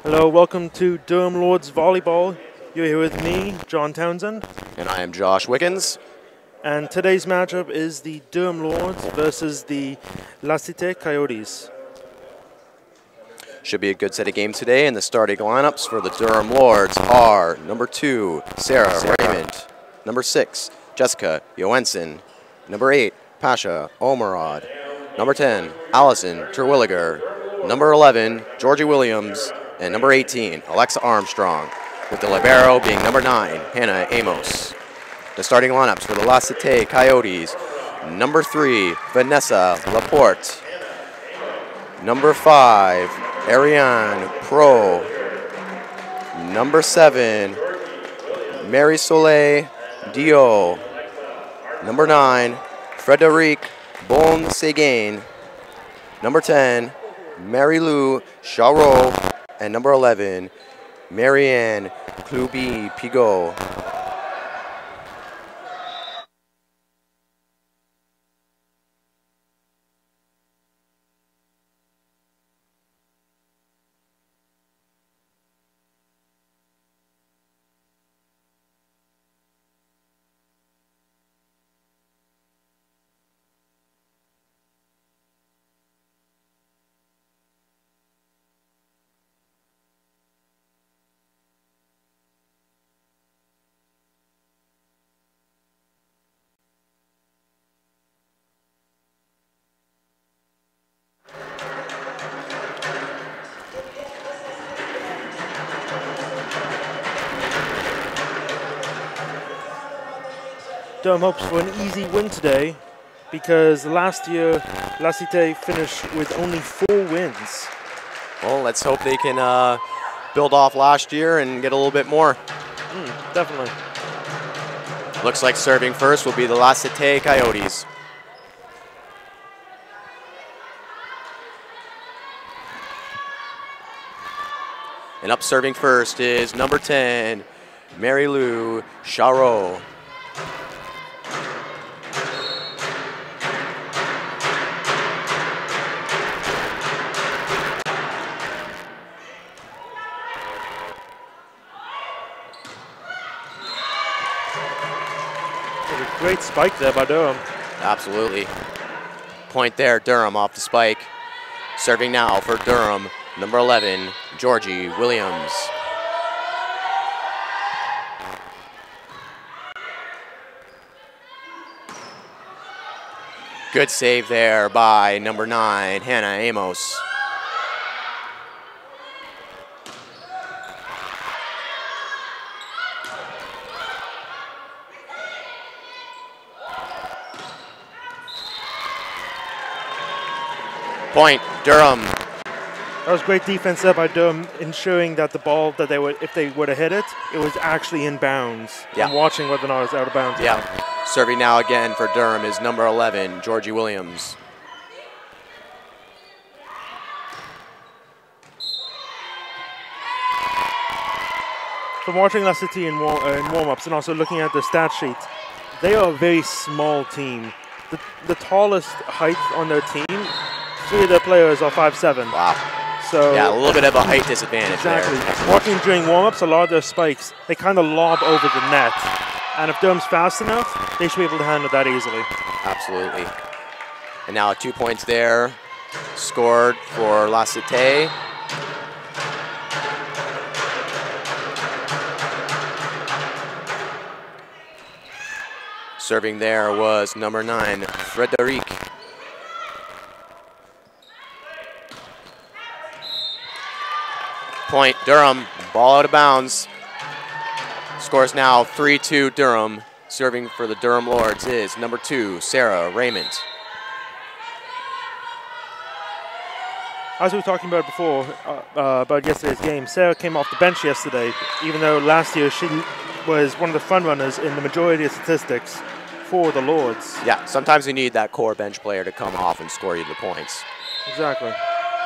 Hello, welcome to Durham Lords Volleyball. You're here with me, John Townsend. And I am Josh Wiggins. And today's matchup is the Durham Lords versus the Cite Coyotes. Should be a good set of games today, and the starting lineups for the Durham Lords are number 2, Sarah Raymond, number 6, Jessica Johansson, number 8, Pasha Omerod, number 10, Allison Terwilliger, number 11, Georgie Williams, and number 18, Alexa Armstrong, with the libero being number 9, Hannah Amos. The starting lineups for the Cite Coyotes, number 3, Vanessa Laporte, number 5, Ariane Pro, number 7, Mary Soleil Dio, number 9, Frederic Bon Seguin, number 10, Mary Lou Charot, and number 11, Marianne Cluby Pigot. Durham hopes for an easy win today because last year Cite finished with only 4 wins. Well, let's hope they can build off last year and get a little bit more. Definitely. Looks like serving first will be the Cite Coyotes. And up serving first is number 10, Mary Lou Charot. Great spike there by Durham. Absolutely. Point there, Durham off the spike. Serving now for Durham, number 11, Georgie Williams. Good save there by number 9, Hannah Amos. Point, Durham. That was great defense there by Durham, ensuring that the ball that if they would have hit it, it was actually in bounds. Yeah. And watching whether or not it was out of bounds. Yeah. Serving now again for Durham is number 11, Georgie Williams. From watching Cite in warm-ups and also looking at the stat sheet, they are a very small team. The tallest height on their team, 3 of their players are 5'7". Wow. So yeah, a little bit of a height disadvantage exactly. there. Watching during warm-ups, a lot of their spikes, they kind of lob over the net. And if Durham's fast enough, they should be able to handle that easily. Absolutely. And now 2 points there, scored for Cite. Serving there was number 9, Frederic. Point, Durham, ball out of bounds. Scores now 3-2 Durham. Serving for the Durham Lords is number 2, Sarah Raymond. As we were talking about before, about yesterday's game, Sarah came off the bench yesterday, even though last year she was one of the front runners in the majority of statistics for the Lords. Yeah, sometimes you need that core bench player to come off and score you the points. Exactly.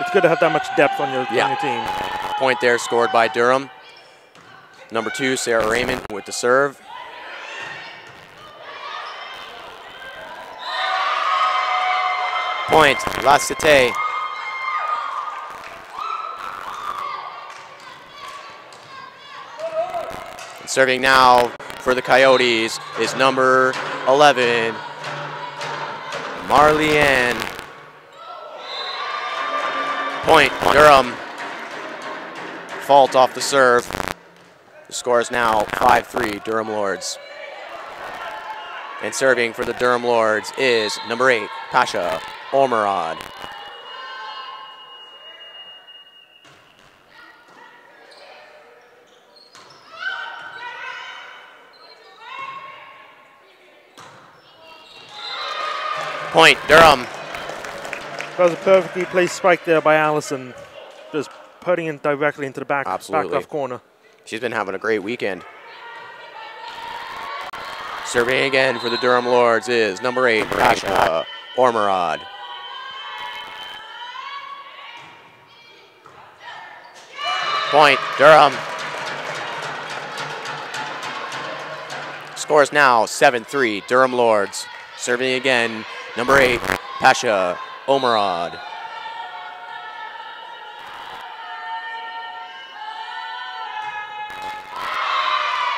It's good to have that much depth on your team. Point there scored by Durham. Number 2, Sarah Raymond with the serve. Point, Cite. Serving now for the Coyotes is number 11, Marley-Ann. Point, Durham. Fault off the serve. The score is now 5-3, Durham Lords. And serving for the Durham Lords is number 8, Pasha Ormerod. Point, Durham. That was a perfectly placed spike there by Allison. Just putting it directly into the back left corner. She's been having a great weekend. Serving again for the Durham Lords is number 8, Pasha Ormerod. Point, Durham. Score is now 7-3, Durham Lords. Serving again, number 8, Pasha Ormerod.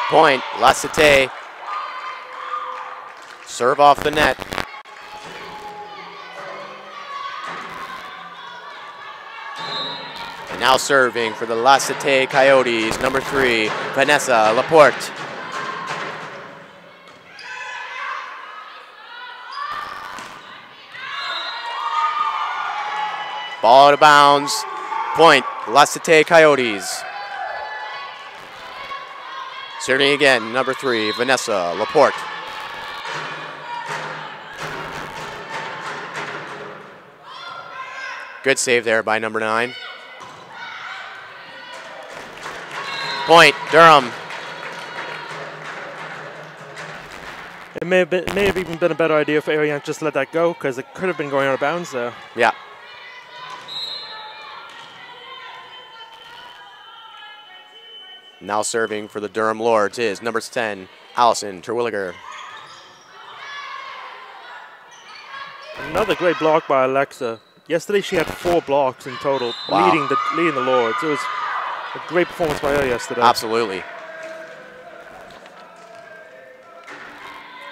Point, La Cite. Serve off the net. And now serving for the La Cite Coyotes, number 3, Vanessa Laporte. Ball out of bounds. Point, La Cite Coyotes. Serving again, number 3, Vanessa Laporte. Good save there by number 9. Point, Durham. It may have even been a better idea for Ariane just to let that go, because it could have been going out of bounds there. Yeah. Now serving for the Durham Lords is number 10, Allison Terwilliger. Another great block by Alexa. Yesterday she had 4 blocks in total, wow, leading the Lords. It was a great performance by her yesterday. Absolutely.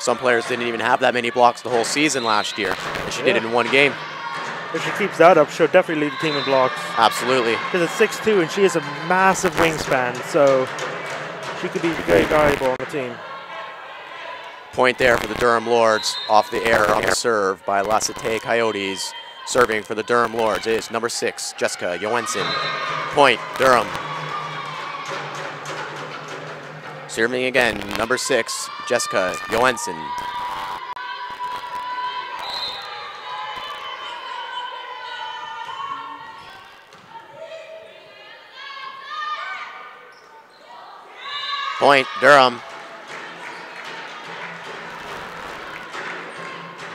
Some players didn't even have that many blocks the whole season last year, and she did it in 1 game. If she keeps that up, she'll definitely lead the team in blocks. Absolutely. Because it's 6'2", and she has a massive wingspan, so she could be very valuable on the team. Point there for the Durham Lords, off the air on the serve by La Cite Coyotes. Serving for the Durham Lords is number 6, Jessica Johansson. Point, Durham. Serving again, number 6, Jessica Johansson. Point, Durham.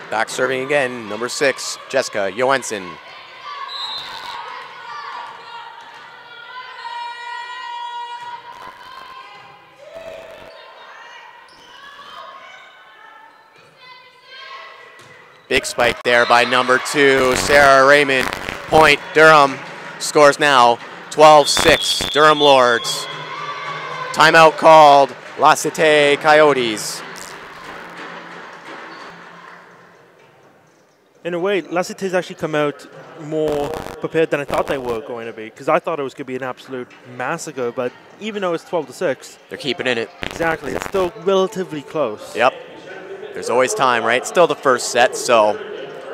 Back serving again, number 6, Jessica Johansson. Big spike there by number 2, Sarah Raymond. Point, Durham. Scores now 12-6, Durham Lords. Timeout called, La Cite Coyotes. In a way, La Cite's actually come out more prepared than I thought they were going to be, because I thought it was going to be an absolute massacre, but even though it's 12-6, they're keeping in it. Exactly, it's still relatively close. Yep. There's always time, right? Still the first set, so,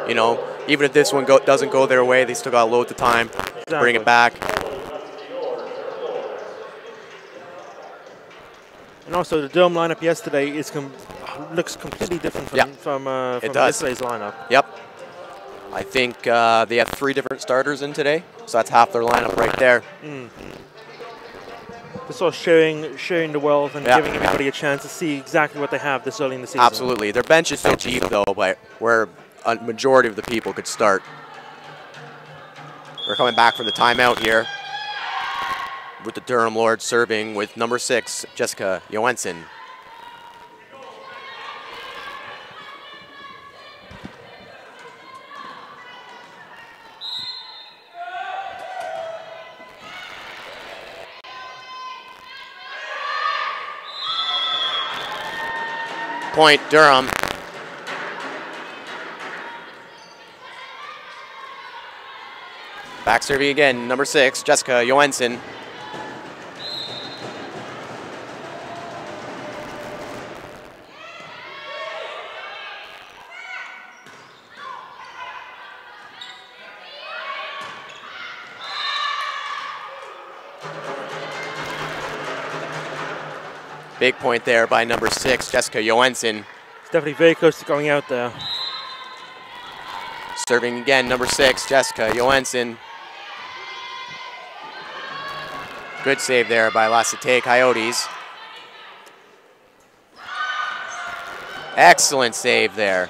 you know, even if this one doesn't go their way, they still got to load the time, bring it back. And also, the Durham lineup yesterday looks completely different from yesterday's lineup. Yep. I think they have 3 different starters in today, so that's half their lineup right there. They're sort of sharing the wealth and giving everybody a chance to see exactly what they have this early in the season. Absolutely. Their bench is so deep, though, but where a majority of the people could start. We're coming back from the timeout here with the Durham Lords serving with number 6, Jessica Johansson. Point, Durham. Back serving again, number 6, Jessica Johansson. Big point there by number 6, Jessica Johansson. It's definitely very close to going out there. Serving again, number 6, Jessica Johansson. Good save there by Cite Coyotes. Excellent save there.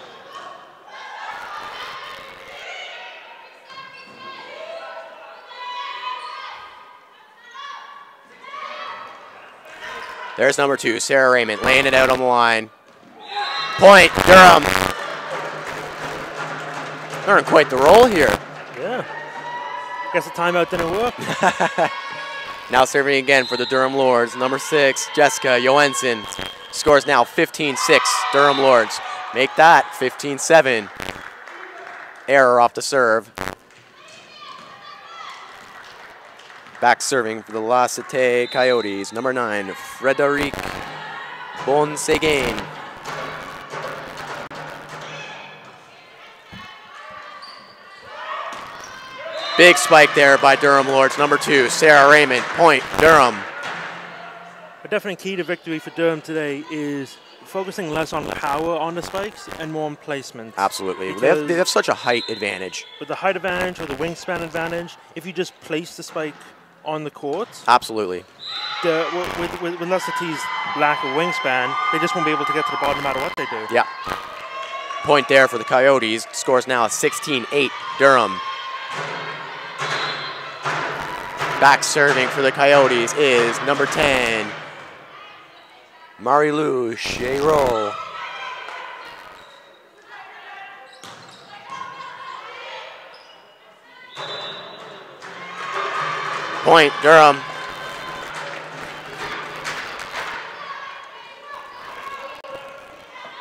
There's number 2, Sarah Raymond, laying it out on the line. Point, Durham. They're in quite the roll here. Yeah. Guess the timeout didn't work. Now serving again for the Durham Lords, number 6, Jessica Johansson. Scores now 15-6, Durham Lords. Make that 15-7. Error off the serve. Back serving for the Cite Coyotes, number 9, Frederic Bonsegain. Big spike there by Durham Lords, number 2, Sarah Raymond. Point, Durham. A definite key to victory for Durham today is focusing less on power on the spikes and more on placement. Absolutely. They have such a height advantage. With the height advantage or the wingspan advantage, if you just place the spike on the court. Absolutely. With City's lack of wingspan, they just won't be able to get to the ball no matter what they do. Yeah. Point there for the Coyotes. Scores now 16-8, Durham. Back serving for the Coyotes is number 10, Marie-Lou Chereau. Point, Durham.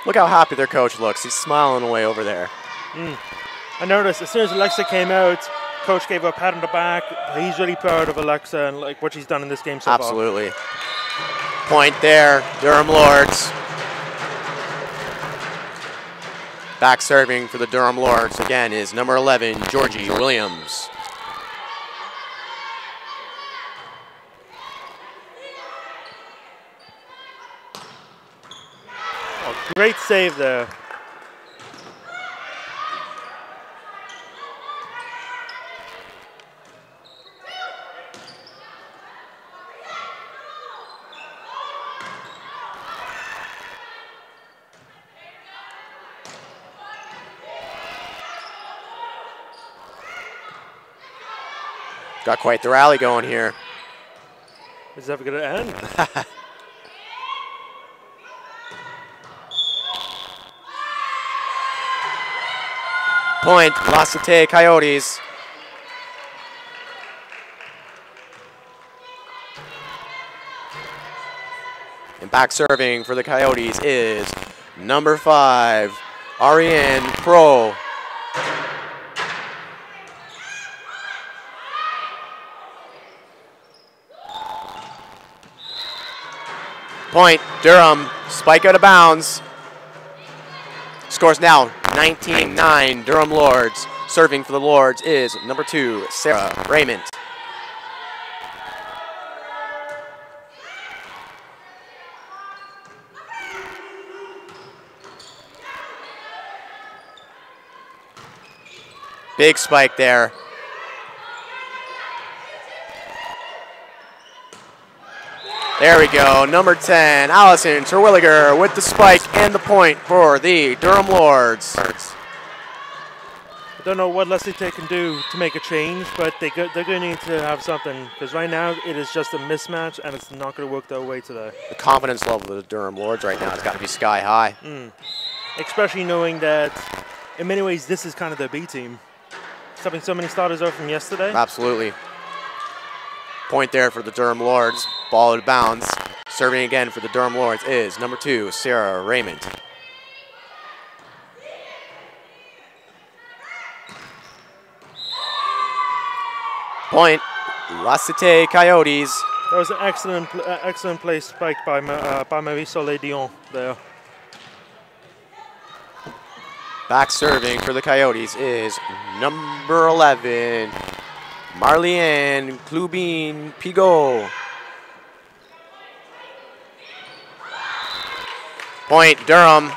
Look how happy their coach looks. He's smiling away over there. I noticed as soon as Alexa came out, coach gave her a pat on the back. He's really proud of Alexa and like what she's done in this game so far. Absolutely. Point there, Durham Lords. Back serving for the Durham Lords again is number 11, Georgie Williams. Oh, great save there. Got quite the rally going here. Is that going to end? Point, Cite Coyotes. And back serving for the Coyotes is number 5, Ariane Pro. Point, Durham, spike out of bounds. Scores now 19-9, Durham Lords. Serving for the Lords is number 2, Sarah Raymond. Big spike there. There we go, number 10, Allison Terwilliger with the spike and the point for the Durham Lords. I don't know what Leslie Tate can do to make a change, but they're going to need to have something, because right now it is just a mismatch and it's not going to work their way today. The confidence level of the Durham Lords right now has got to be sky high. Especially knowing that, in many ways, this is kind of their B team. Stepping so many starters out from yesterday. Absolutely. Point there for the Durham Lords. Ball out of bounds. Serving again for the Durham Lords is number 2, Sarah Raymond. Point, La Cite Coyotes. That was an excellent play spike by Marisol Dion there. Back serving for the Coyotes is number 11, Marliane Clubin-Pigot. Point, Durham.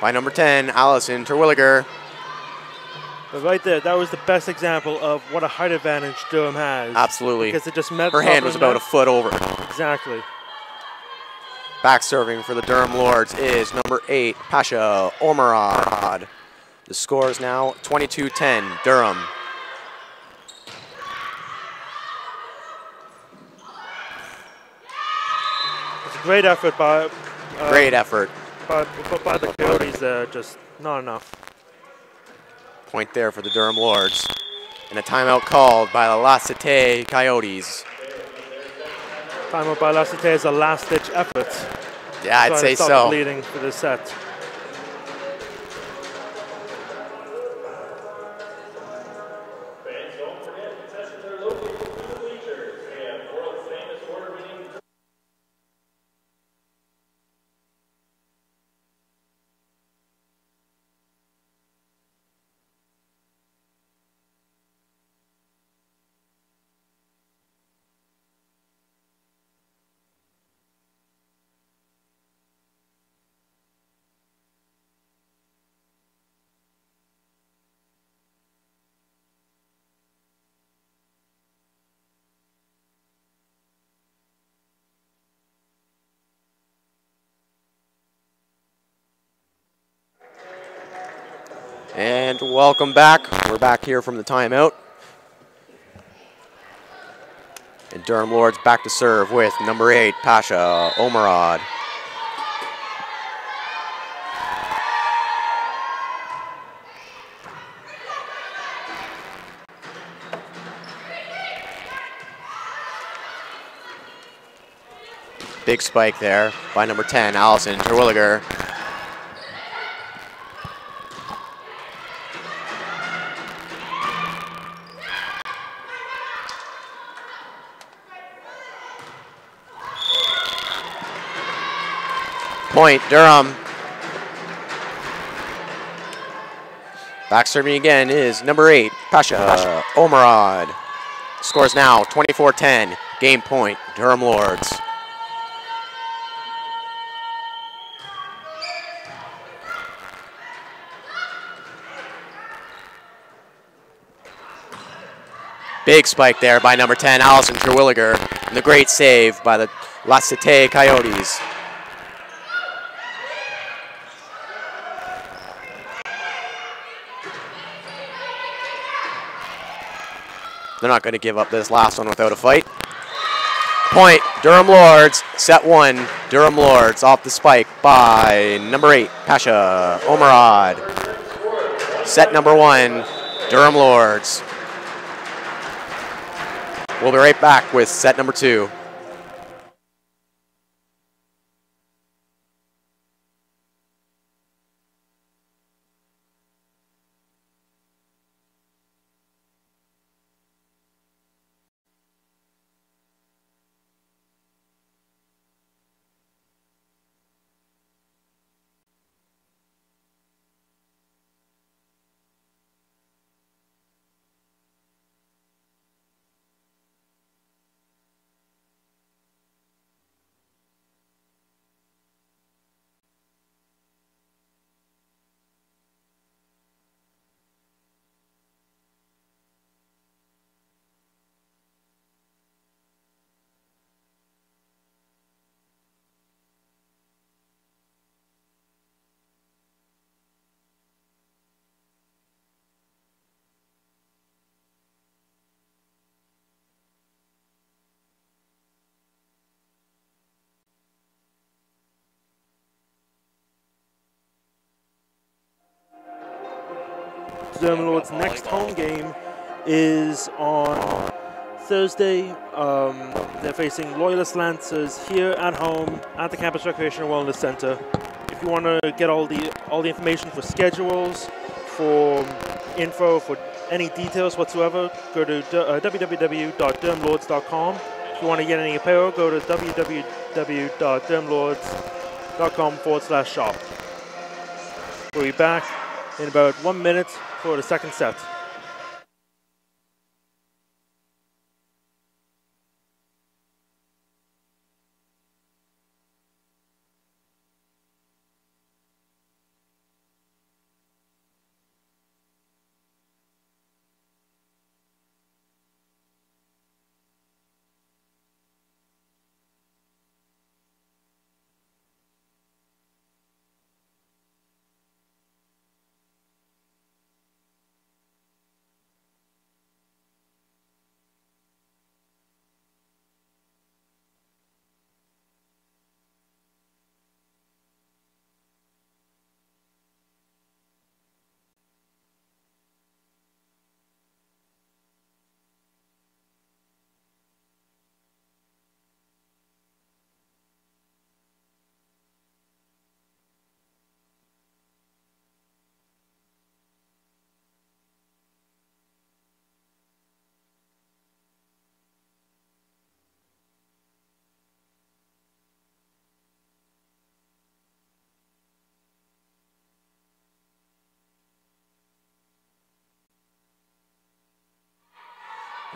By number 10, Allison Terwilliger. But right there, that was the best example of what a height advantage Durham has. Absolutely. Because it just met her hand was about a foot over. Exactly. Back serving for the Durham Lords is number 8, Pasha Ormerod. The score is now 22-10, Durham. It's a great effort by... great effort. By the Coyotes there, just not enough. Point there for the Durham Lords. And a timeout called by the La Cite Coyotes. Timeout by La Cite is a last-ditch effort. Yeah, I'd say so. Leading for this set. And welcome back. We're back here from the timeout. And Durham Lords back to serve with number 8, Pasha Ormerod. Big spike there by number 10, Allison Terwilliger. Point, Durham. Back serving again is number 8, Pasha Ormerod. Scores now 24-10. Game point, Durham Lords. Big spike there by number 10, Allison Terwilliger. And the great save by the La Cite Coyotes. They're not going to give up this last one without a fight. Point, Durham Lords, set 1, Durham Lords off the spike by number 8, Pasha Ormerod. Set number 1, Durham Lords. We'll be right back with set number 2. Durham Lords' next home game is on Thursday. They're facing Loyalist Lancers here at home at the Campus Recreational Wellness Center. If you want to get all the information for schedules, for info, for any details whatsoever, go to www.dermlords.com. If you want to get any apparel, go to www.dermlords.com/shop. We'll be back in about 1 minute for the second set.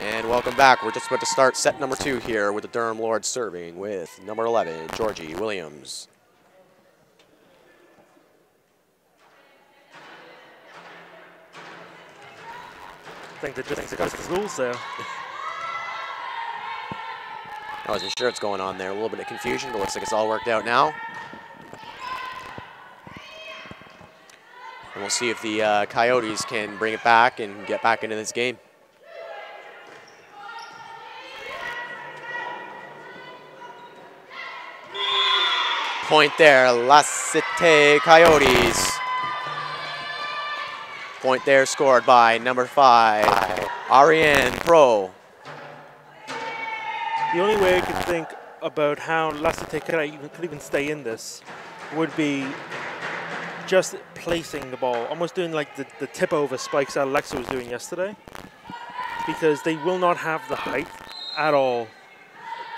And welcome back. We're just about to start set number 2 here with the Durham Lords serving with number 11, Georgie Williams. I think they just discussed the rules there. I wasn't sure what's going on there. A little bit of confusion, but looks like it's all worked out now. And we'll see if the Coyotes can bring it back and get back into this game. Point there, Cite Coyotes. Point there scored by number 5, Ariane Pro. The only way I could think about how Cite could even stay in this would be just placing the ball, almost doing like the tip over spikes that Alexa was doing yesterday, because they will not have the height at all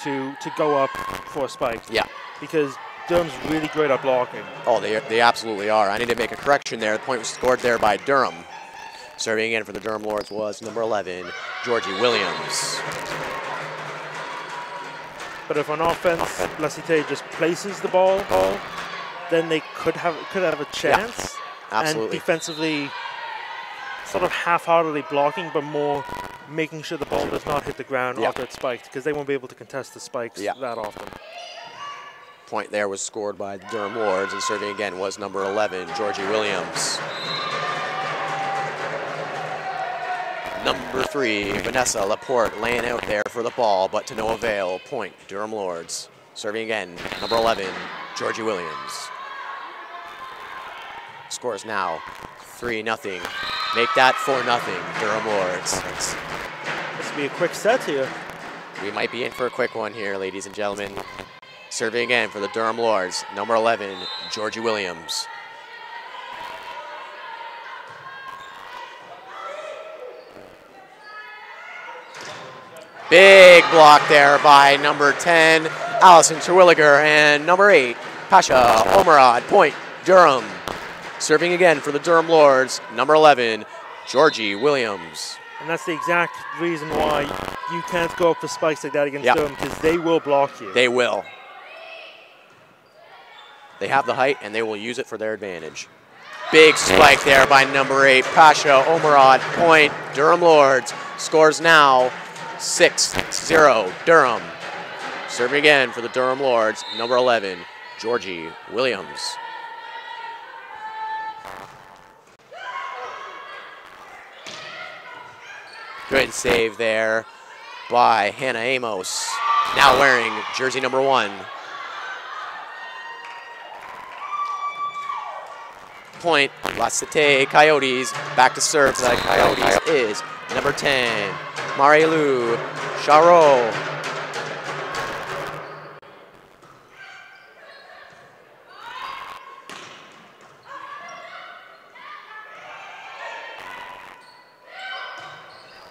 to go up for a spike. Yeah. Because Durham's really great at blocking. Oh, they absolutely are. I need to make a correction there. The point was scored there by Durham. Serving again for the Durham Lords was number 11, Georgie Williams. But if on offense, Cite just places the ball, then they could have a chance. Yeah, absolutely. And defensively, sort of half-heartedly blocking, but more making sure the ball does not hit the ground after it's spiked, because they won't be able to contest the spikes that often. Point there was scored by the Durham Lords, and serving again was number 11, Georgie Williams. Number 3, Vanessa Laporte laying out there for the ball, but to no avail. Point, Durham Lords. Serving again, number 11, Georgie Williams. Scores now 3-0. Make that 4-0, Durham Lords. This will be a quick set here. We might be in for a quick one here, ladies and gentlemen. Serving again for the Durham Lords, number 11, Georgie Williams. Big block there by number 10, Allison Terwilliger, and number 8, Pasha Omerad. Point, Durham. Serving again for the Durham Lords, number 11, Georgie Williams. And that's the exact reason why you can't go up for spikes like that against Durham, because they will block you. They will. They have the height, and they will use it for their advantage. Big spike there by number 8, Pasha Omerad. Point, Durham Lords. Scores now 6-0, Durham. Serving again for the Durham Lords, number 11, Georgie Williams. Good save there by Hannah Amos, now wearing jersey number 1. Point, Cite Coyotes. Back to serve for the Coyotes is number 10, Marilu Charo.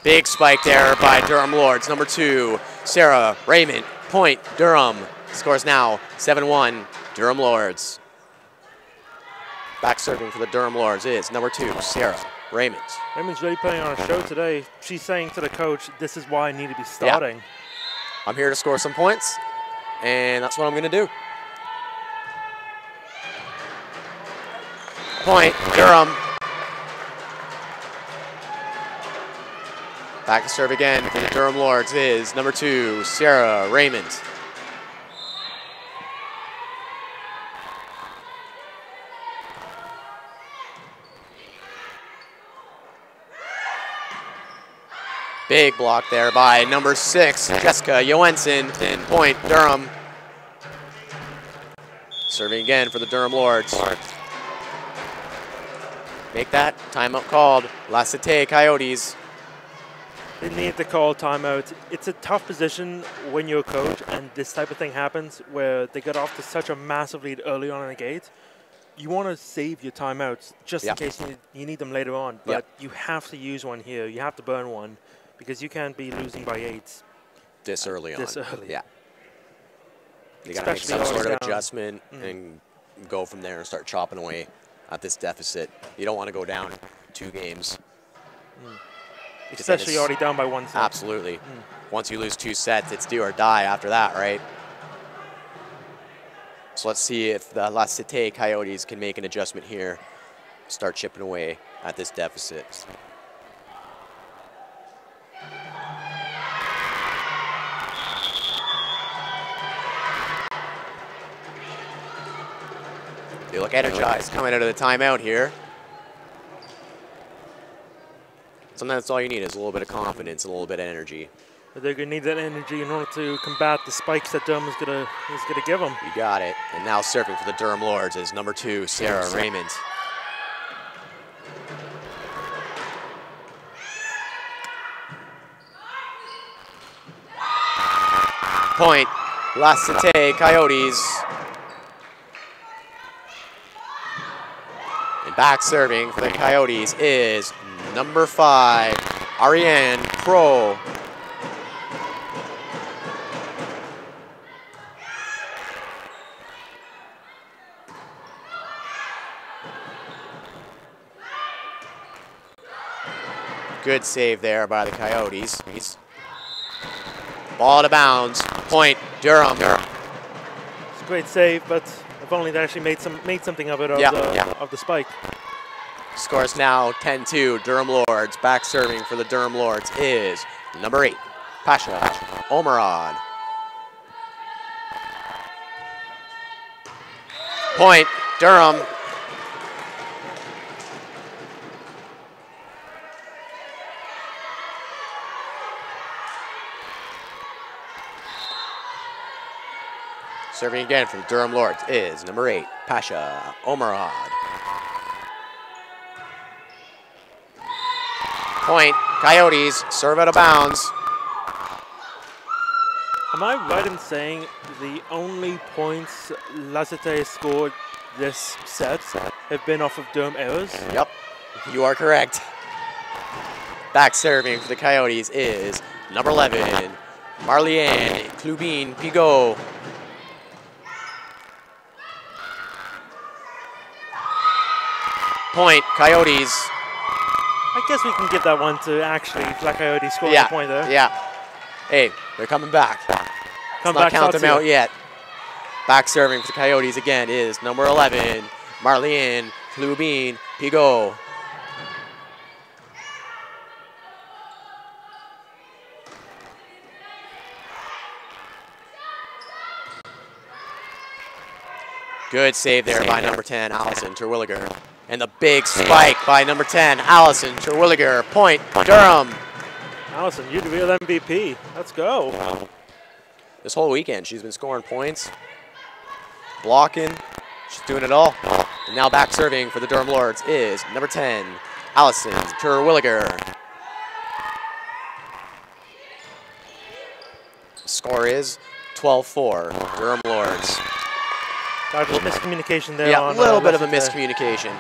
Big spike there by Durham Lords. Number 2, Sarah Raymond. Point, Durham. Scores now 7-1, Durham Lords. Back serving for the Durham Lords is number 2, Sarah Raymond. Raymond's really putting on a show today. She's saying to the coach, this is why I need to be starting. Yeah. I'm here to score some points, and that's what I'm going to do. Point, Durham. Back to serve again for the Durham Lords is number 2, Sarah Raymond. Big block there by number 6, Jessica Johansson. Point, Durham. Serving again for the Durham Lords. Make that timeout called. La Cite Coyotes. They need to call timeout. It's a tough position when you're a coach and this type of thing happens where they get off to such a massive lead early on in the gate. You want to save your timeouts just in case you need them later on. But you have to use one here. You have to burn one because you can't be losing by 8. This early on. This early. Yeah. You got to make some sort of adjustment and go from there and start chopping away at this deficit. You don't want to go down 2 games. Especially already down by 1 set. Absolutely. Once you lose 2 sets, it's do or die after that, right? So let's see if the La Cite Coyotes can make an adjustment here, start chipping away at this deficit. They look energized coming out of the timeout here. Sometimes that's all you need is a little bit of confidence, a little bit of energy. But they're going to need that energy in order to combat the spikes that Durham is going to give them. You got it. And now serving for the Durham Lords is number 2, Sarah Raymond. Point, La Cite Coyotes. And back serving for the Coyotes is number 5, Ariane Pro. Good save there by the Coyotes. Ball out of bounds. Point, Durham. It's a great save, but if only they actually made something of it of the spike. Scores now 10-2, Durham Lords. Back serving for the Durham Lords is number 8, Pasha Omerad. Point, Durham. Serving again from Durham Lords is number 8, Pasha Omerad. Point, Coyotes, serve out of bounds. Am I right in saying the only points La Cite scored this set have been off of Durham errors? Yep, you are correct. Back serving for the Coyotes is number 11, Marliane Clubin-Pigot. Point, Coyotes. I guess we can give that one to actually Black Coyote scoring a point there. Yeah. Hey, they're coming back. Come Let's back, not count them out yet. Back serving for the Coyotes again is number 11, Marliane Clubin-Pigot. Good save there by number 10, Allison Terwilliger. And the big spike by number 10, Allison Terwilliger. Point, Durham. Allison, you're the real MVP. Let's go. This whole weekend, she's been scoring points, blocking. She's doing it all. And now back serving for the Durham Lords is number 10, Allison Terwilliger. Score is 12-4, Durham Lords. Got a miscommunication there. Yeah, a little bit of a miscommunication.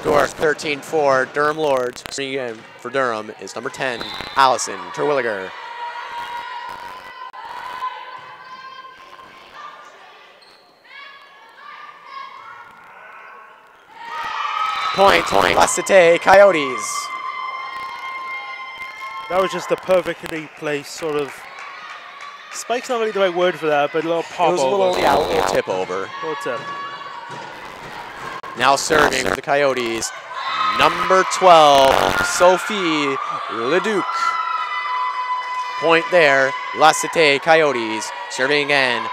Score 13-4, Durham Lords. Serving again for Durham is number 10, Allison Terwilliger. Point, La Cite Coyotes. That was just a perfectly placed sort of, spike's not really the right word for that, but a little pop It was a over. little tip over. Little tip. Now serving for the Coyotes, number 12, Sophie Leduc. Point there, La Cite Coyotes. Serving again,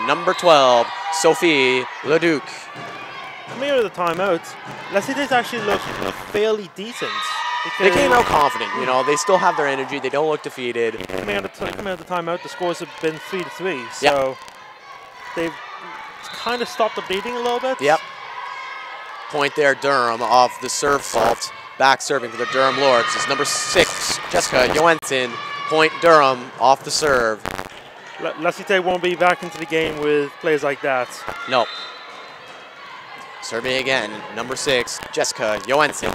number 12, Sophie Leduc. Coming out of the timeouts, La Cite's actually looked fairly decent. They came out confident, you know. They still have their energy. They don't look defeated. Coming out of the timeout, the scores have been 3-3, so they've kind of stopped the bleeding a little bit. Yep. Point there, Durham off the serve fault. Back serving for the Durham Lords is number 6, Jessica Johansson. Point Durham off the serve. La Cite won't be back into the game with players like that. Nope. Serving again, number 6, Jessica Johansson.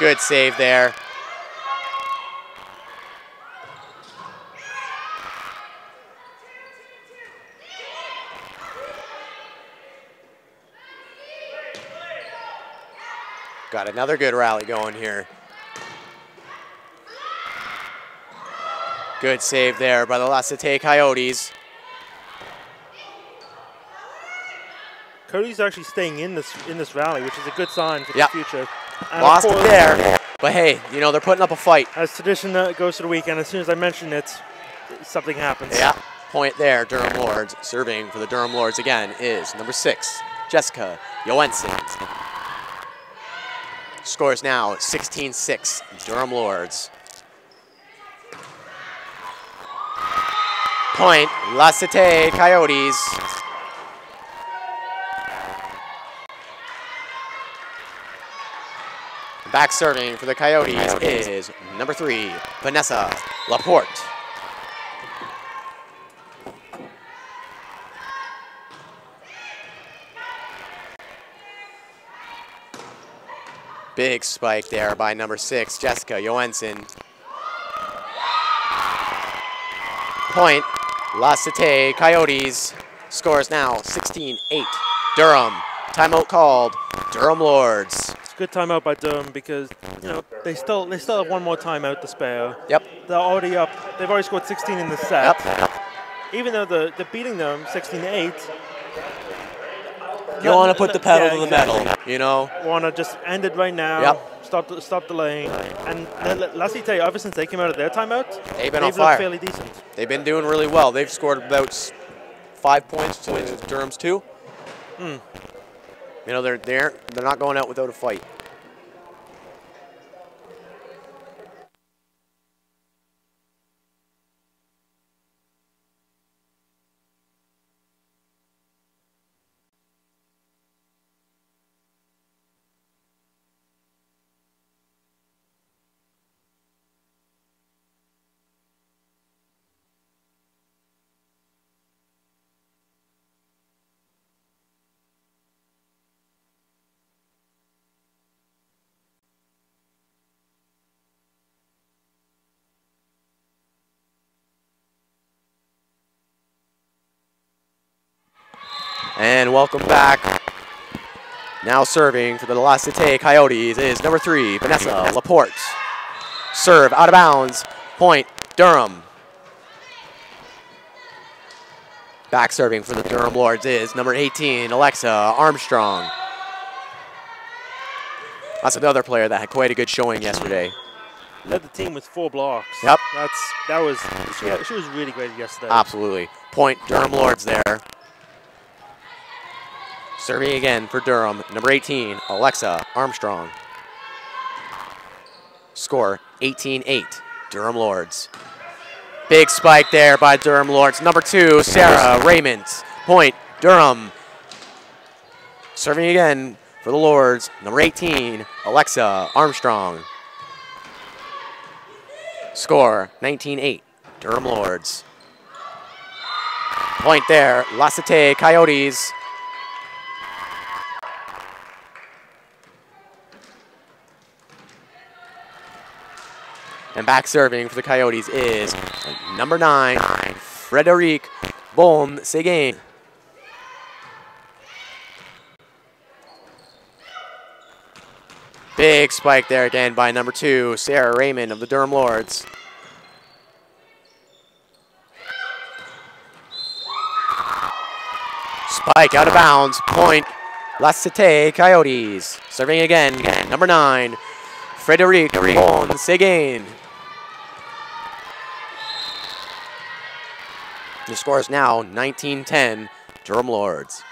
Good save there. Got another good rally going here. Good save there by the La Cite Coyotes. Cody's actually staying in this rally, which is a good sign for the future. And lost it there, but hey, you know, they're putting up a fight. As tradition goes to the weekend, as soon as I mention it, something happens. Yeah, point there, Durham Lords. Serving for the Durham Lords again is number 6, Jessica Johansson. Scores now 16-6, Durham Lords. Point, La Cite Coyotes. Back serving for the Coyotes is number 3, Vanessa Laporte. Big spike there by number 6, Jessica Johansson. Point, La Cite Coyotes. Scores now 16-8, Durham. Timeout called, Durham Lords. Good timeout by Durham because they still have one more timeout to spare. Yep. They're already up. They've already scored 16 in the set. Yep. Even though they're beating them 16-8. You want to put the pedal to the metal, you know. Want to just end it right now. Yep. Stop delaying. And La Cite, ever since they came out of their timeout, they've been on fire. Looked fairly decent. They've been doing really well. They've scored about 5 points to Durham's 2. You know, they're not going out without a fight. And welcome back. Now serving for the La Cite Coyotes is number 3, Vanessa Laporte. Serve out of bounds. Point, Durham. Back serving for the Durham Lords is number 18, Alexa Armstrong. That's another player that had quite a good showing yesterday. Led the team with 4 blocks. Yep. She was really great yesterday. Absolutely. Point, Durham Lords there. Serving again for Durham, number 18, Alexa Armstrong. Score 18-8, Durham Lords. Big spike there by Durham Lords. Number 2, Sarah Raymond. Point, Durham. Serving again for the Lords, number 18, Alexa Armstrong. Score 19-8, Durham Lords. Point there, La Cite Coyotes. And back serving for the Coyotes is number 9, Frederic Bon-Seguin. Big spike there again by number 2, Sarah Raymond of the Durham Lords. Spike out of bounds, point, La Cite Coyotes. Serving again, number 9, Frederic Bon-Seguin. The score is now 19-10, Durham Lords.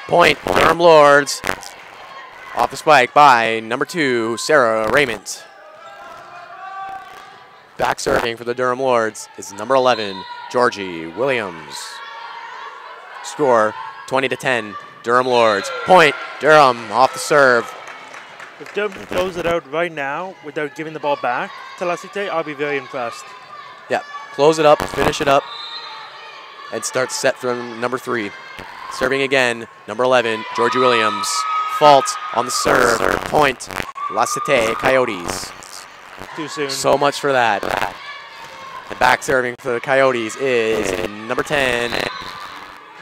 Point, Durham Lords. Off the spike by number 2, Sarah Raymond. Back serving for the Durham Lords is number 11, Georgie Williams. Score 20-10, Durham Lords. Point, Durham off the serve. If Durham can close it out right now without giving the ball back to La Cite, I'll be very impressed. Yeah, close it up, finish it up, and start set from number 3. Serving again, number 11, Georgie Williams. Fault on the serve. Point, La Cite Coyotes. Too soon. So much for that. And back serving for the Coyotes is number 10,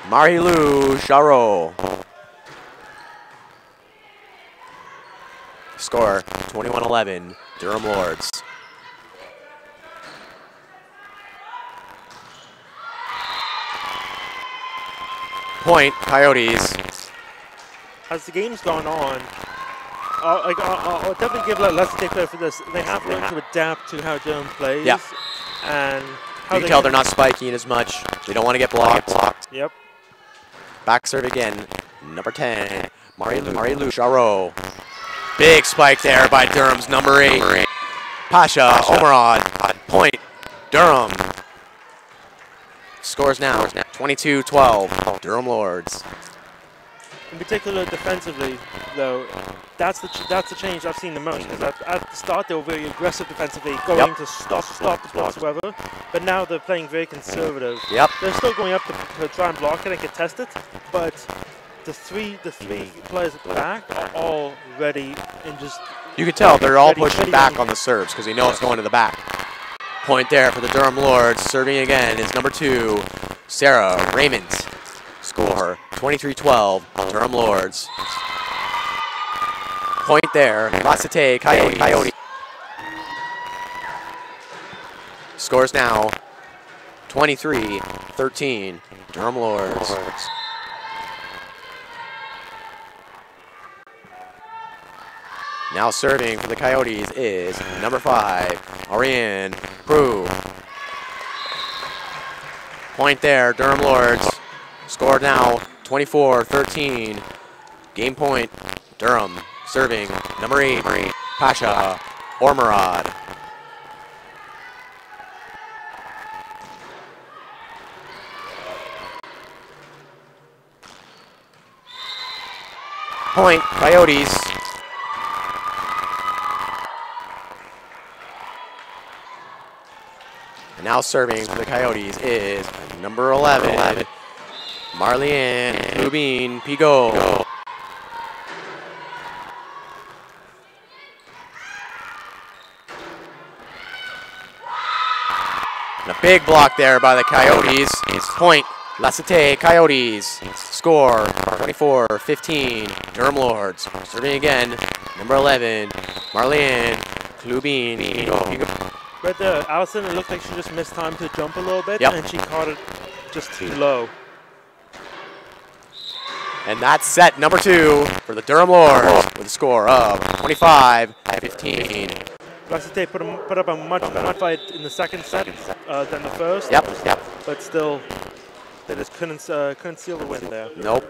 Marie-Lou Charot. Score 21-11, Durham Lords. Point, Coyotes. As the game's gone on, I'll definitely give La Cite credit for this. They have learned to adapt to how Durham plays. Yeah. And how You can tell they're not spiking as much. They don't want to get blocked. Yep. Back serve again. Number 10, Marie-Lou Charot. Big spike there by Durham's number 8, Pasha Omerod. Point, Durham. Scores now 22-12, Durham Lords. In particular, defensively, though, that's the change I've seen the most. Because at the start, they were very aggressive defensively, going to stop the blocks, whatever. But now they're playing very conservative. Yep. They're still going up to try and block it and contest it, but the three players at the back are all ready and just. You can tell they're all pushing back on the serves because they know it's going to the back. Point there for the Durham Lords. Serving again is number 2, Sarah Raymond. Score 23-12, Durham Lords. Point there, La Cite Coyotes. Scores now 23-13, Durham Lords. Now serving for the Coyotes is number 5, Ariane Prue. Point there, Durham Lords. Score now 24-13. Game point, Durham. Serving number 8, Pasha Ormerod. Point, Coyotes. And now serving for the Coyotes is number 11, Marliane Lubin Pigot. And a big block there by the Coyotes. Point, La Cite Coyotes. Score 24-15, Durham Lords. Serving again, number 11, Marliane Lubin Pigot. Right there, Allison, it looked like she just missed time to jump a little bit, Yep. and she caught it just too low. And that's set number 2 for the Durham Lords with a score of 25-15. La Cite put up a much fight in the second set than the first. Yep. But still, they just couldn't seal the win there. Nope.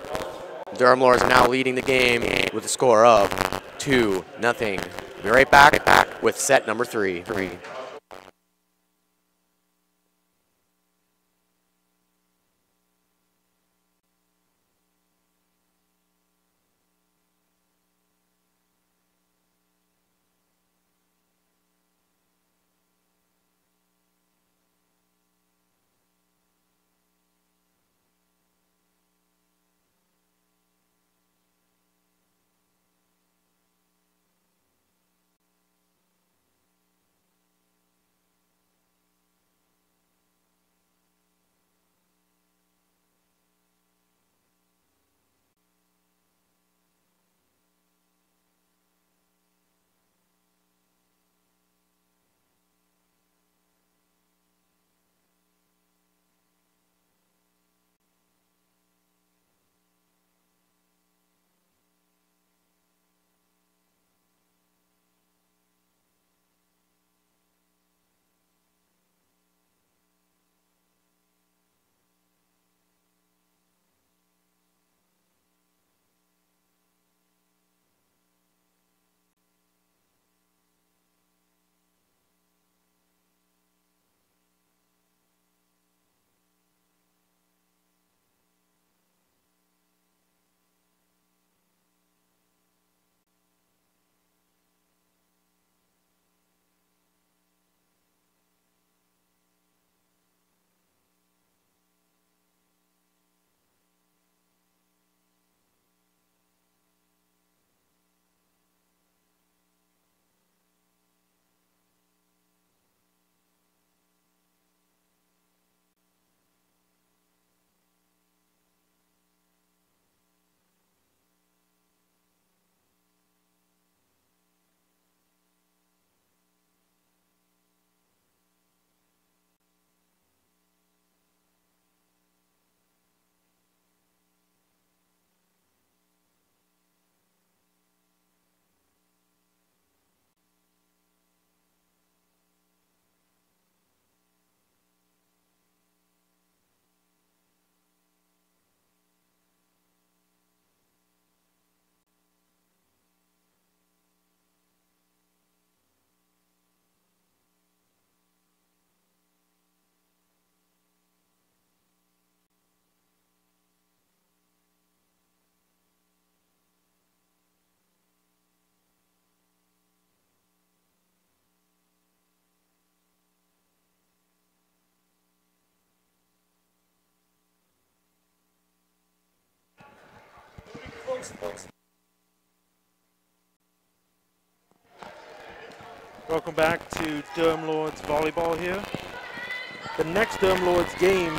Durham Lords are now leading the game with a score of 2-0. We'll be right back with set number 3. Welcome back to Durham Lords Volleyball here. The next Durham Lords game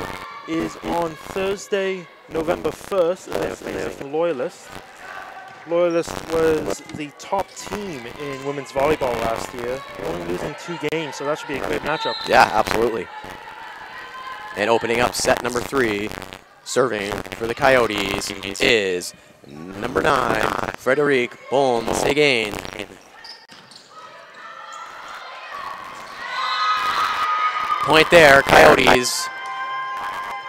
is on Thursday, November 1st. They're facing Loyalist. Loyalist was the top team in women's volleyball last year, only losing 2 games, so that should be a great matchup. Yeah, absolutely. And opening up set number 3, serving for the Coyotes is number 9, Frederic Bon-Seguin. Point there, Coyotes.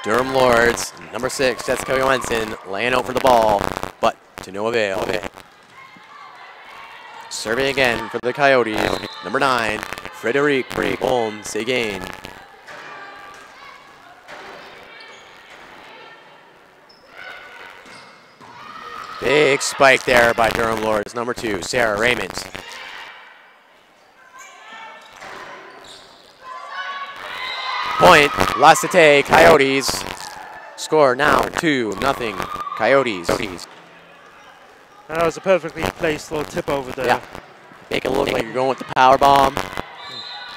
Durham Lords, number 6, Jessica Johansson, laying out for the ball, but to no avail. Serving again for the Coyotes, number 9, Frederic Bon-Seguin. Big spike there by Durham Lords, number 2, Sarah Raymond. Point, La Cite, Coyotes. Score now 2-0, Coyotes. That was a perfectly placed little tip over there. Yeah. Make it look like you're going with the power bomb.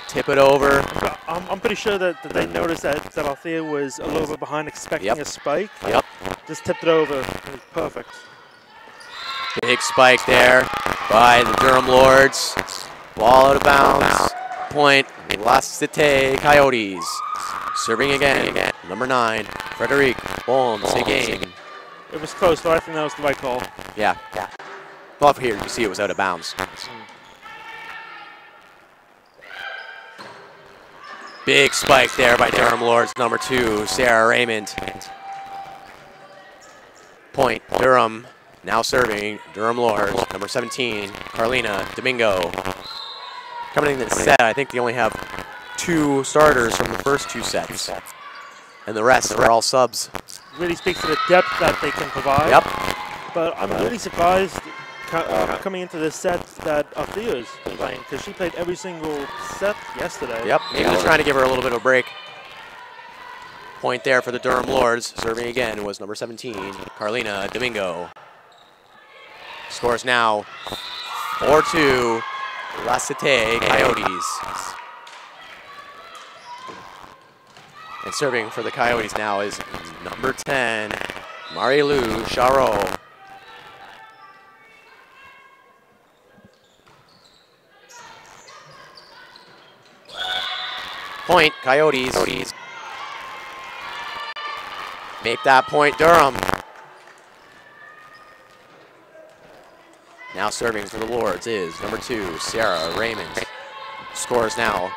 Tip it over. I'm pretty sure that they noticed that Althea was a little bit behind, expecting a spike. Yep. Just tipped it over. It was perfect. Big spike there by the Durham Lords. Ball out of bounds. Point, La Cite, Coyotes. Serving again, number 9, Frederic Bon-Seguin. It was close, but I think that was the right call. Yeah. Off here, you see it was out of bounds. Big spike there by Durham Lords, number 2, Sarah Raymond. Point, Durham, now serving, Durham Lords, number 17, Carlina Domingo. Coming in this set, I think they only have 2 starters from the first 2 sets. And the rest are all subs. Really speaks to the depth that they can provide. Yep. But I'm really surprised coming into this set that Althea is playing, because she played every single set yesterday. Yep, maybe they're trying to give her a little bit of a break. Point there for the Durham Lords. Serving again was number 17, Carlina Domingo. Scores now 4-2, La Cite Coyotes. And serving for the Coyotes now is number 10, Marie-Lou Charot. Point, Coyotes. Make that point, Durham. Now serving for the Lords is number 2, Sarah Raymond. Scores now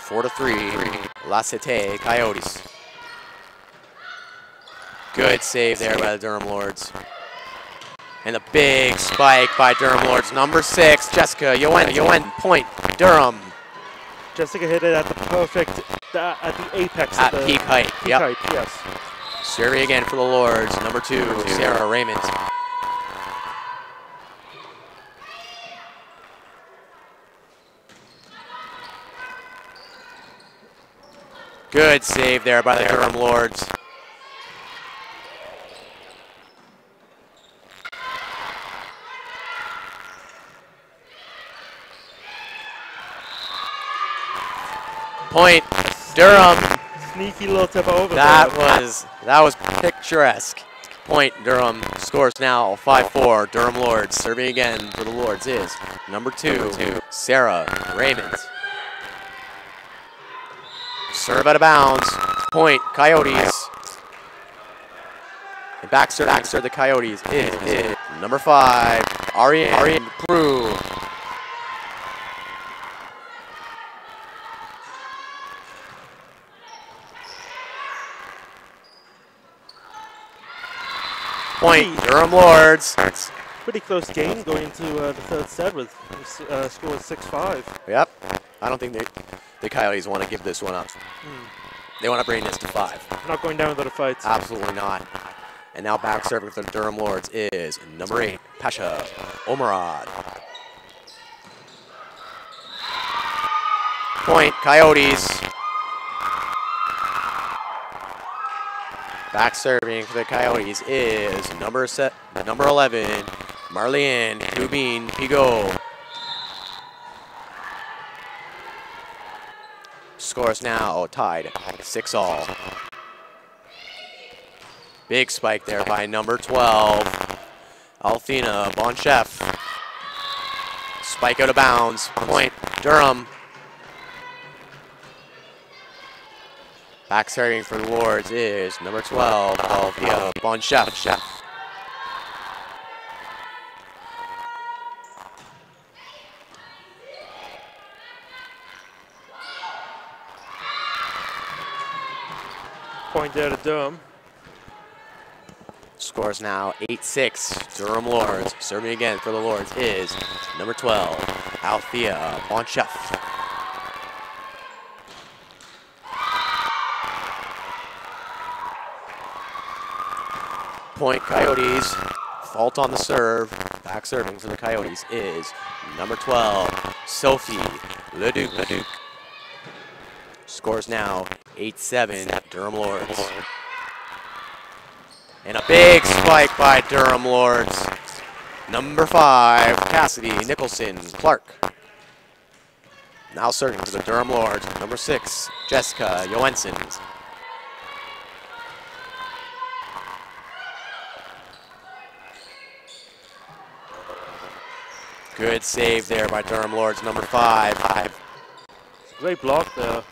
4-3, La Cite Coyotes. Good save there by the Durham Lords. And the big spike by Durham Lords, number 6, Jessica Yoen. Point, Durham. Jessica hit it at the perfect, at the apex. At peak height, peak height, yes. Serving again for the Lords, number 2, Sarah Raymond. Good save there by the Durham Lords. Point, Durham. Sneaky little tip over. That was picturesque. Point, Durham. Scores now 5-4. Durham Lords. Serving again for the Lords is number 2, Sarah Raymond. Serve out of bounds. Point, Coyotes. And back serve the Coyotes is number 5, Ariane Prue. Point, Durham Lords. Pretty close game going into the 3rd set with score 6-5. Yep. I don't think the Coyotes want to give this one up. They want to bring this to 5. Not going down without a fight. Absolutely not. And now back serving for the Durham Lords is number 8, Pasha Omarad. Point, Coyotes. Back serving for the Coyotes is number 11, Marlene Kubin Pigot. Scores now tied 6-all. Big spike there by number 12, Althina Bonchef. Spike out of bounds. Point Durham. Back serving for the Lords is number 12, Althea Bonchef. Point there to Durham. Scores now 8-6. Durham Lords. Serving again for the Lords is number 12, Althea Bonchef. Point Coyotes. Fault on the serve. Back serving for the Coyotes is number 12, Sophie Leduc. Scores now 8-7. Durham Lords. And a big spike by Durham Lords. Number 5, Cassidy Nicholson Clark. Now serving for the Durham Lords, number 6, Jessica Johansson. Good save there by Durham Lords, number 5. Great block there.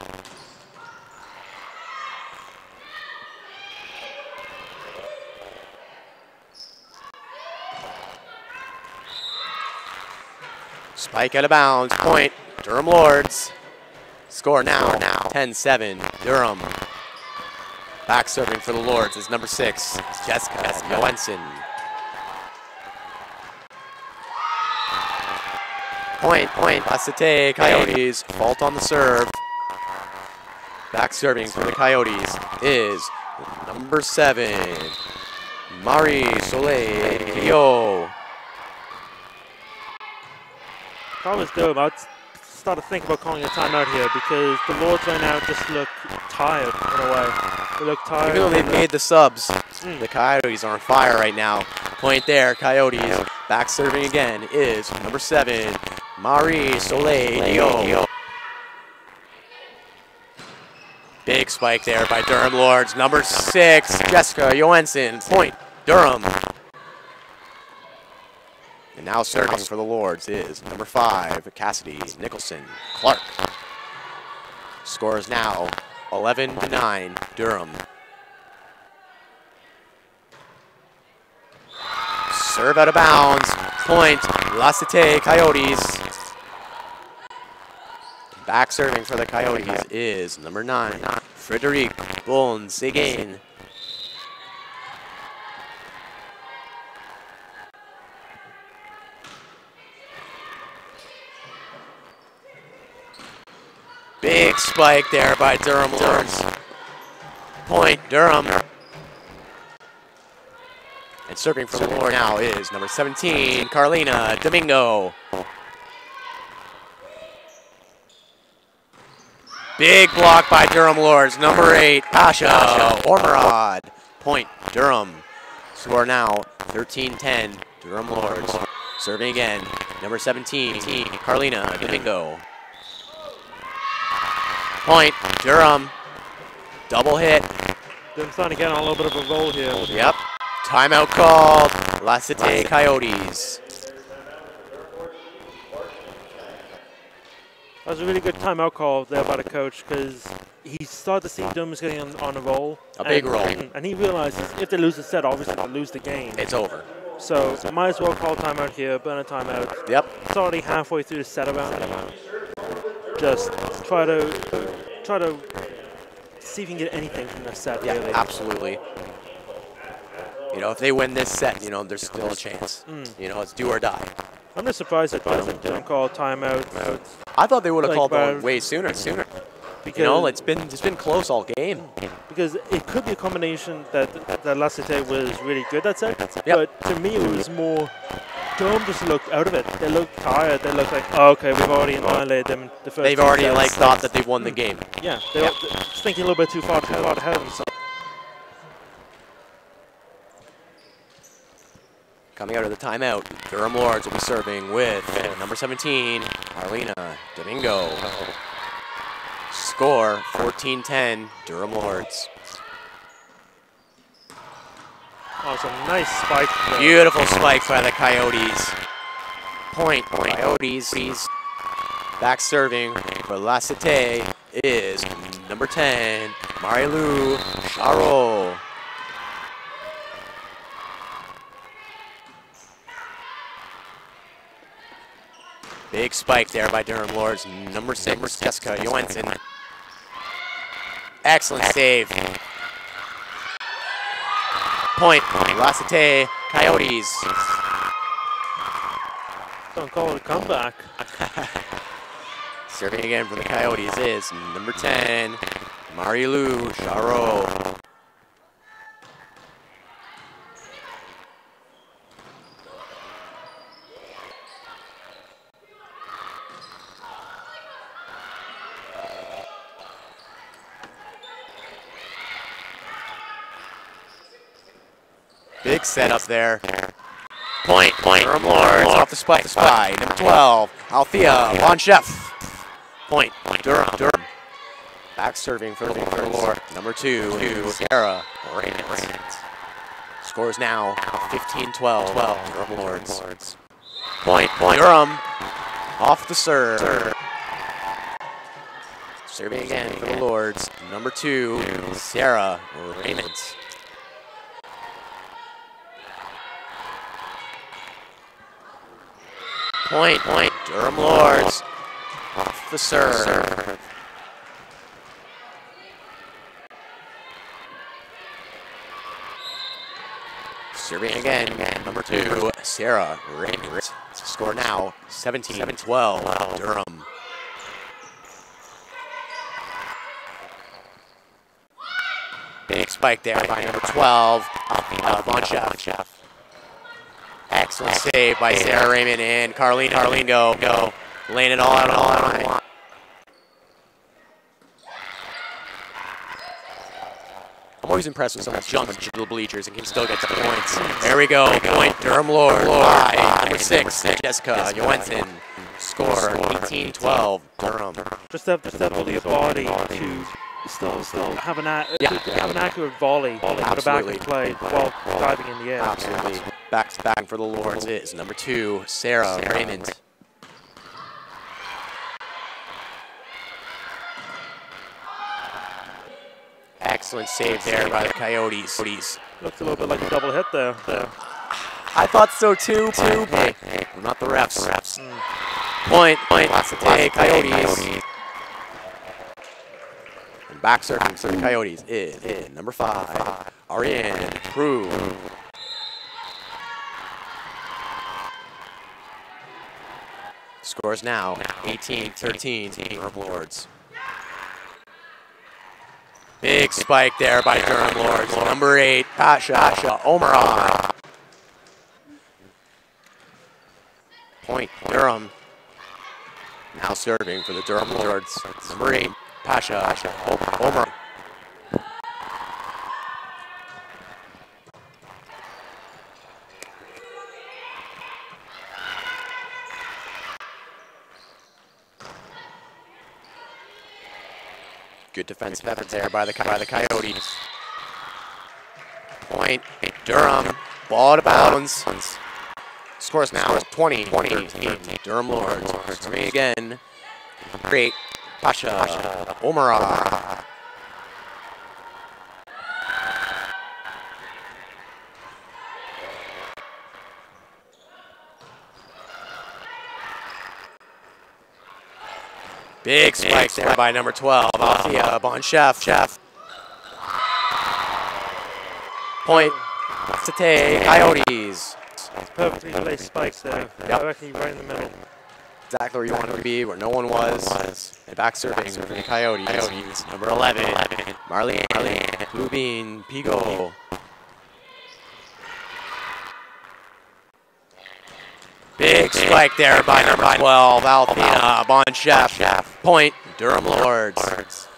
Spike out of bounds. Point. Durham Lords. Score now. 10-7. Durham. Back serving for the Lords is number 6, Jessica Johansson. Point. Cite Coyotes. Fault on the serve. Back serving for the Coyotes is number 7, Marie Soleil. If I was Durham, I'd start to think about calling a timeout here because the Lords right now just look tired in a way. They look tired. Even though they've made the subs, the Coyotes are on fire right now. Point there, Coyotes. Back serving again is number 7, Marie Soleil. Big spike there by Durham Lords. Number 6, Jessica Johansson. Point, Durham. And now serving for the Lords is number 5, Cassidy Nicholson Clark. Scores now 11-9, Durham. Serve out of bounds. Point, Cite Coyotes. Back serving for the Coyotes is number 9, Frederic Bon-Seguin. Big spike there by Durham Lords. Point, Durham. And serving for the Lord now is number 17, Carlina Domingo. Big block by Durham Lords. Number 8, Pasha Ormerod. Point, Durham. Score now 13-10, Durham Lords. Serving again, number 17, Carlina Domingo. Point, Durham. Double hit. Durham's starting to get on a little bit of a roll here. Yep. Timeout called. Cite Coyotes. That was a really good timeout call there by the coach because he started to see Durham was getting on a roll. A big roll. And he realizes if they lose the set, obviously they'll lose the game. It's over. So might as well call timeout here, burn a timeout. Yep. It's already halfway through the set around. Just try to see if you can get anything from this set. Yeah, really. absolutely. You know, if they win this set, you know, there's still a chance. You know, it's do or die. I'm just surprised that Durham didn't call timeout. I thought they would have called about one way sooner. Because, You know, it's been close all game. Because it could be a combination that Cite was really good that set. Yep. But to me, it was more Durham just looked out of it. They looked tired. They looked like, oh, okay, we've already annihilated them in the first. They've already like thought that they've won the game. Yeah, they're just thinking a little bit too far ahead of themselves. Coming out of the timeout, Durham Lords will be serving with number 17, Arlena Domingo. Score 14-10, Durham Lords. Oh, it's a nice spike there. Beautiful spike by the Coyotes. Point, Coyotes. Back serving for La Cite is number 10, Marilu Charo. Big spike there by Durham Lords. Number 6, Jessica Johansson. Excellent save. Point, La Cite Coyotes. Don't call it a comeback. Serving again for the Coyotes is number 10, Marilu Charo. Big setup there. Point, Durham Lords off the spike by number 12, Althea Von Chef. Point, Durham. Back serving for the Lord. Number 2, Sarah Raymond. Scores now 15-12, Durham Lords. Point, Durham off the serve. Serving again for the Lords. Number 2, Sarah Raymond. Point, Durham Lords off the serve. Serving again, number 2, Sarah Raymond. Score now 17-12, Durham. Big spike there by number 12, Von Chef. Excellent save by Sarah Raymond and Carlene go. Laying it all out on the line. I'm always impressed when someone jumps into the bleachers and can still get the points. There we go. Point, Durham Lords by number 6, Jessica Johansson. Score 18-12, Durham. Just have the ability to still have an accurate volley out of back and play while diving in the air. Absolutely. Back for the Lords is number 2, Sarah Raymond. Excellent save there by the Coyotes. Looks a little bit like a double hit there. I thought so too, but hey, we're not the refs. Point, La Cite Coyotes. And back serving for the Coyotes is number 5, Ariane Prue. Scores now 18-13, Durham Lords. Big spike there by Durham Lords. Number 8, Pasha Omarov. Point, Durham. Now serving for the Durham Lords. Number 8, Pasha Omarov. Good defensive effort there by the Coyotes. Point, Durham, ball out of bounds. Scores now 20-13, Durham Lords. Serving again, great, Pasha Omarov. Big spikes there by number 12, Althea Von Chef. Point, Cite Coyotes. Perfectly placed spikes there. Directly right in the middle. Exactly where you wanted to be, where no one was. And back serving for the Coyotes. Number 11, Marlene Lubin Pigo. Big spike there by number 12, Althea Von Chef. Point, Durham Lords.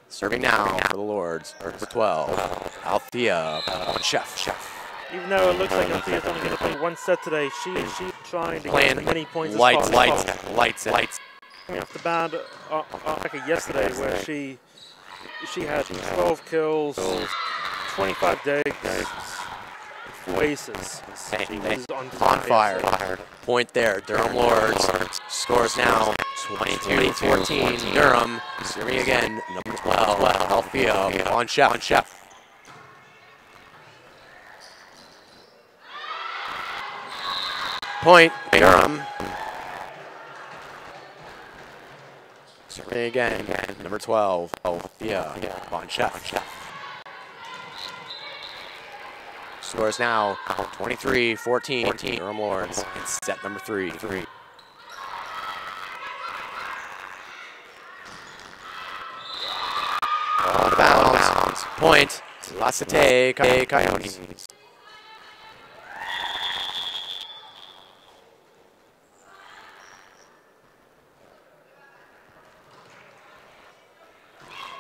Serving now for the Lords. Number 12, Althea Von Chef. Even though it looks like Althea's only going to play one set today, she's trying to get as many points as possible. Lights. Coming off the bat like yesterday, where she had 12 kills, 25 digs, 4 aces. She was on fire. Point there. Durham Lords scores now 22-14. Durham serving again. Number 12. Althea on chef. Point Durham. Serving again. Number 12. Althea on chef. Scores now 23-14. Durham Lords in set number 3. On bounds. Point. Cite Coyotes.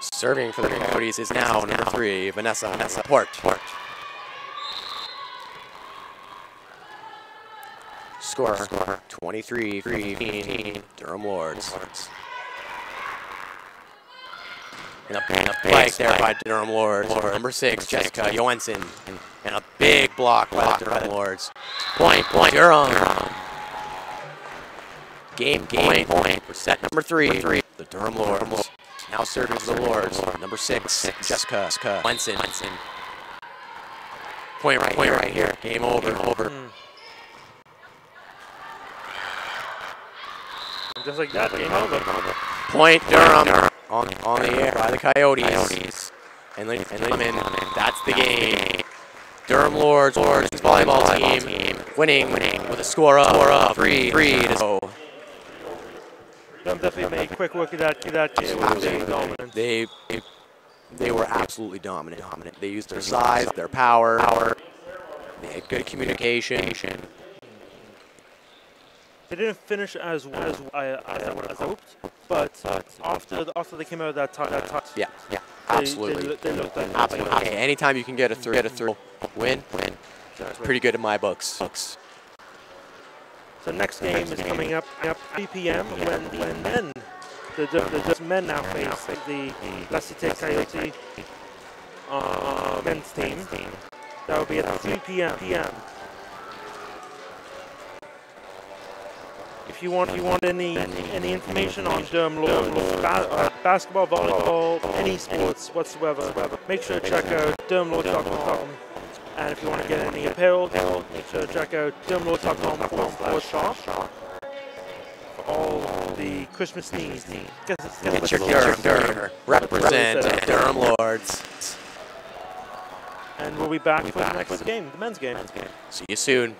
Serving for the Coyotes is now number 3, Vanessa Port. Score 23-15. Durham Lords. And a bike there by Durham Lords. Number 6, Jessica Johansson. And a big block by the Durham Lords. Point Durham. Game point for set number 3. The Durham Lords. Now serving for the Lords. Number 6, Jessica Johansson. Point right here. Game over. Just like that, game over. Point Durham on the air by the Coyotes. And that's the game. Durham Lords volleyball team winning with a score of 3-0. Durham definitely made quick work of that game. They were absolutely dominant. They used their size, their power. They had good communication. They didn't finish as I would have hoped, but after they came out of that time, yeah, absolutely. They looked like absolutely. Okay, anytime you can get a through win, it's pretty good in my books. So next game is coming up 3 p.m. when the men now face the La Cite Coyote men's team. That will be at 3 p.m. If you want any information on Durham Lords, basketball, volleyball, any sports whatsoever, make sure to check out durhamlords.com. And if you want to get any apparel, make sure to check out durhamlords.com/shop for all the Christmas needs. Get your Durham. Represent Durham Lords. And we'll be back for the next game, the men's game. See you soon.